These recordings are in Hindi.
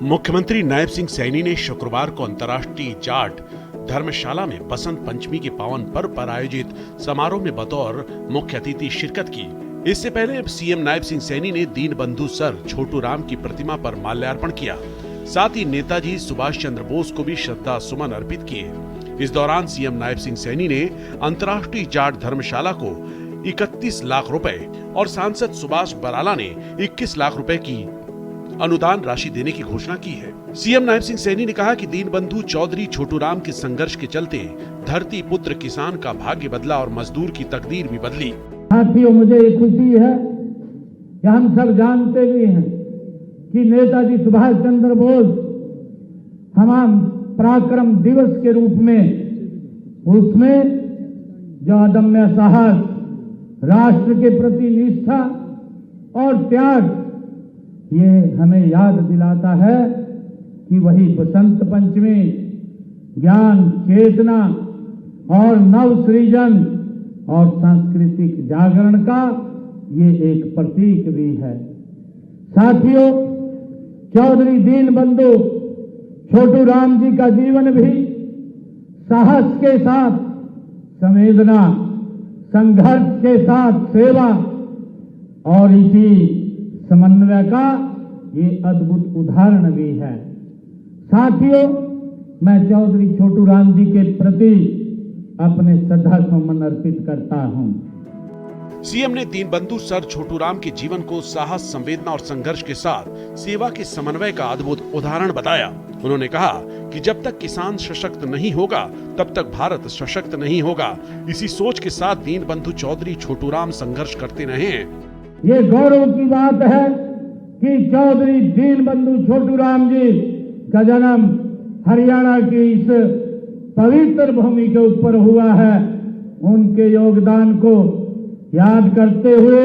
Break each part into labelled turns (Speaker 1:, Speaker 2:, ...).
Speaker 1: मुख्यमंत्री नायब सिंह सैनी ने शुक्रवार को अंतर्राष्ट्रीय जाट धर्मशाला में बसंत पंचमी के पावन पर्व पर आयोजित समारोह में बतौर मुख्य अतिथि शिरकत की। इससे पहले सीएम नायब सिंह सैनी ने दीनबंधु सर छोटू राम की प्रतिमा पर माल्यार्पण किया। साथ ही नेताजी सुभाष चंद्र बोस को भी श्रद्धा सुमन अर्पित किए। इस दौरान सीएम नायब सिंह सैनी ने अंतर्राष्ट्रीय जाट धर्मशाला को 31 लाख रुपए और सांसद सुभाष बराला ने 21 लाख रुपए की अनुदान राशि देने की घोषणा की है। सीएम नायब सिंह सैनी ने कहा कि दीनबंधु चौधरी छोटू राम के संघर्ष के चलते धरती पुत्र किसान का भाग्य बदला और मजदूर की तकदीर भी बदली।
Speaker 2: साथियों, मुझे ये खुशी है कि हम सब जानते भी हैं कि नेताजी सुभाष चंद्र बोस तमाम पराक्रम दिवस के रूप में उसमें जो अदम्य साहस, राष्ट्र के प्रति निष्ठा और त्याग, ये हमें याद दिलाता है कि वही बसंत पंचमी ज्ञान, चेतना और नव सृजन और सांस्कृतिक जागरण का ये एक प्रतीक भी है। साथियों, चौधरी दीनबंधु छोटू राम जी का जीवन भी साहस के साथ संवेदना, संघर्ष के साथ सेवा और इसी समन्वय का ये अद्भुत उदाहरण भी है। साथियों, मैं चौधरी छोटू राम जी के प्रति अपने श्रद्धा सुमन अर्पित करता हूं।
Speaker 1: सीएम ने दीनबंधु सर छोटू राम के जीवन को साहस, संवेदना और संघर्ष के साथ सेवा के समन्वय का अद्भुत उदाहरण बताया। उन्होंने कहा कि जब तक किसान सशक्त नहीं होगा तब तक भारत सशक्त नहीं होगा। इसी सोच के साथ दीनबंधु चौधरी छोटू राम संघर्ष करते रहे।
Speaker 2: ये गौरव की बात है कि चौधरी दीनबंधु छोटू राम जी का जन्म हरियाणा की इस पवित्र भूमि के ऊपर हुआ है। उनके योगदान को याद करते हुए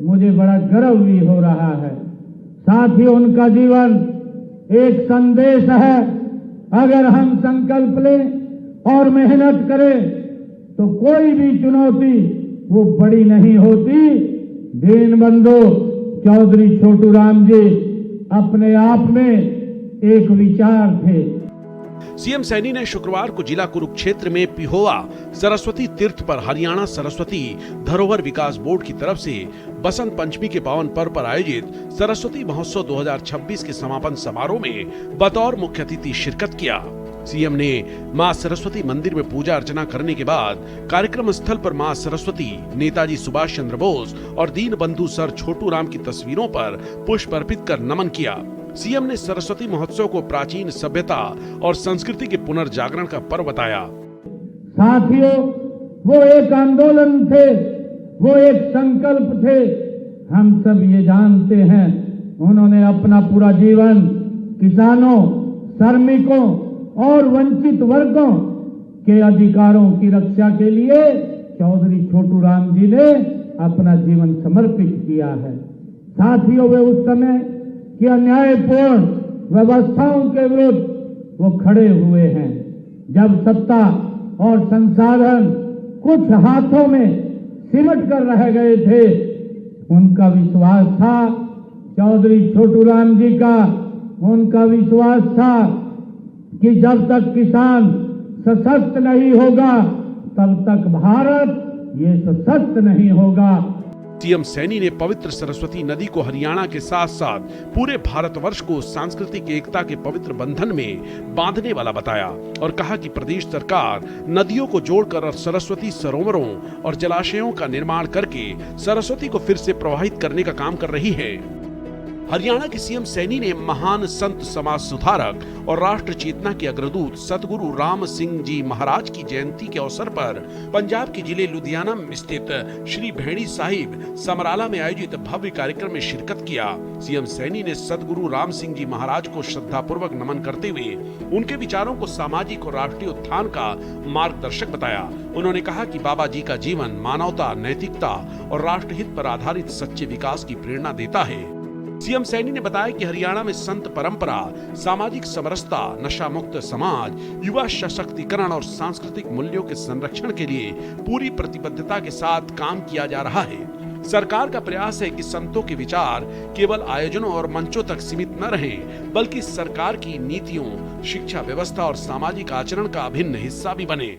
Speaker 2: मुझे बड़ा गर्व भी हो रहा है। साथ ही उनका जीवन एक संदेश है। अगर हम संकल्प लें और मेहनत करें तो कोई भी चुनौती वो बड़ी नहीं होती। दीनबंधु चौधरी छोटू राम जी अपने आप में एक विचार थे।
Speaker 1: सीएम सैनी ने शुक्रवार को जिला कुरुक्षेत्र में पिहोवा सरस्वती तीर्थ पर हरियाणा सरस्वती धरोहर विकास बोर्ड की तरफ से बसंत पंचमी के पावन पर्व पर आयोजित सरस्वती महोत्सव 2026 के समापन समारोह में बतौर मुख्य अतिथि शिरकत किया। सीएम ने मां सरस्वती मंदिर में पूजा अर्चना करने के बाद कार्यक्रम स्थल पर मां सरस्वती, नेताजी सुभाष चंद्र बोस और दीनबंधु सर छोटू राम की तस्वीरों पर पुष्प अर्पित कर नमन किया। सीएम ने सरस्वती महोत्सव को प्राचीन सभ्यता और संस्कृति के पुनर्जागरण का पर्व बताया।
Speaker 2: साथियों, वो एक आंदोलन थे, वो एक संकल्प थे। हम सब ये जानते हैं, उन्होंने अपना पूरा जीवन किसानों, श्रमिकों और वंचित वर्गों के अधिकारों की रक्षा के लिए चौधरी छोटू राम जी ने अपना जीवन समर्पित किया है। साथियों, वे उस समय कि अन्यायपूर्ण व्यवस्थाओं के विरुद्ध वो खड़े हुए हैं। जब सत्ता और संसाधन कुछ हाथों में सिमट कर रह गए थे, उनका विश्वास था, चौधरी छोटू राम जी का उनका विश्वास था कि जब तक किसान सशक्त नहीं होगा तब तक भारत ये सशक्त नहीं होगा।
Speaker 1: सीएम सैनी ने पवित्र सरस्वती नदी को हरियाणा के साथ साथ पूरे भारतवर्ष को सांस्कृतिक एकता के पवित्र बंधन में बांधने वाला बताया और कहा कि प्रदेश सरकार नदियों को जोड़कर सरस्वती सरोवरों और जलाशयों का निर्माण करके सरस्वती को फिर से प्रवाहित करने का काम कर रही है। हरियाणा के सीएम सैनी ने महान संत, समाज सुधारक और राष्ट्र चेतना के अग्रदूत सतगुरु राम सिंह जी महाराज की जयंती के अवसर पर पंजाब के जिले लुधियाना में स्थित श्री भेड़ी साहिब समराला में आयोजित भव्य कार्यक्रम में शिरकत किया। सीएम सैनी ने सतगुरु राम सिंह जी महाराज को श्रद्धापूर्वक नमन करते हुए उनके विचारों को सामाजिक और राष्ट्रीय उत्थान का मार्गदर्शक बताया। उन्होंने कहा कि बाबा जी का जीवन मानवता, नैतिकता और राष्ट्रहित पर आधारित सच्चे विकास की प्रेरणा देता है। सीएम सैनी ने बताया कि हरियाणा में संत परंपरा, सामाजिक समरसता, नशा मुक्त समाज, युवा सशक्तिकरण और सांस्कृतिक मूल्यों के संरक्षण के लिए पूरी प्रतिबद्धता के साथ काम किया जा रहा है। सरकार का प्रयास है कि संतों के विचार केवल आयोजनों और मंचों तक सीमित न रहें, बल्कि सरकार की नीतियों, शिक्षा व्यवस्था और सामाजिक आचरण का अभिन्न हिस्सा भी बने।